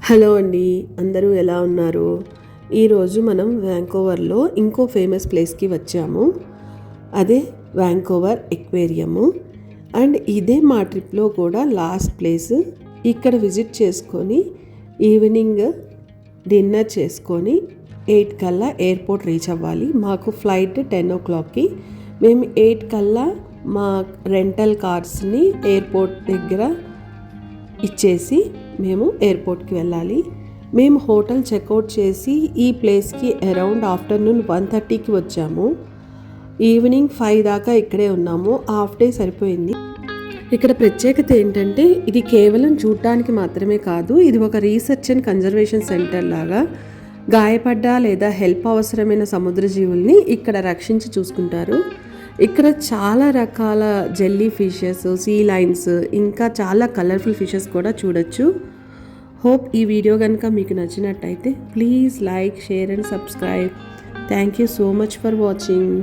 Hello అండి, అందరూ ఎలా ఉన్నారు? ఈరోజు మనం వ్యాంకోవర్లో ఇంకో ఫేమస్ ప్లేస్కి వచ్చాము. అదే వ్యాంకోవర్ ఎక్వేరియము. అండ్ ఇదే మా ట్రిప్లో కూడా లాస్ట్ ప్లేస్. ఇక్కడ విజిట్ చేసుకొని ఈవినింగ్ డిన్నర్ చేసుకొని 8 కల్లా ఎయిర్పోర్ట్ రీచ్ అవ్వాలి. మాకు ఫ్లైట్ 10 o'clockకి. మేము 8 కల్లా మా రెంటల్ కార్స్ని ఎయిర్పోర్ట్ దగ్గర ఇచ్చేసి మేము ఎయిర్పోర్ట్కి వెళ్ళాలి. మేము హోటల్ చెక్అవుట్ చేసి ఈ ప్లేస్కి అరౌండ్ ఆఫ్టర్నూన్ 1:30కి వచ్చాము. ఈవినింగ్ 5 దాకా ఇక్కడే ఉన్నాము. హాఫ్ డే సరిపోయింది. ఇక్కడ ప్రత్యేకత ఏంటంటే ఇది కేవలం చూడటానికి మాత్రమే కాదు, ఇది ఒక రీసెర్చ్ అండ్ కన్జర్వేషన్ సెంటర్ లాగా. గాయపడ్డ లేదా హెల్ప్ అవసరమైన సముద్ర జీవుల్ని ఇక్కడ రక్షించి చూసుకుంటారు. ఇక్కడ చాలా రకాల జెల్లీ ఫిషెస్, సీ లైన్స్, ఇంకా చాలా కలర్ఫుల్ ఫిషెస్ కూడా చూడొచ్చు. హోప్ ఈ వీడియో కనుక మీకు నచ్చినట్టయితే please like, share and subscribe. Thank you so much for watching.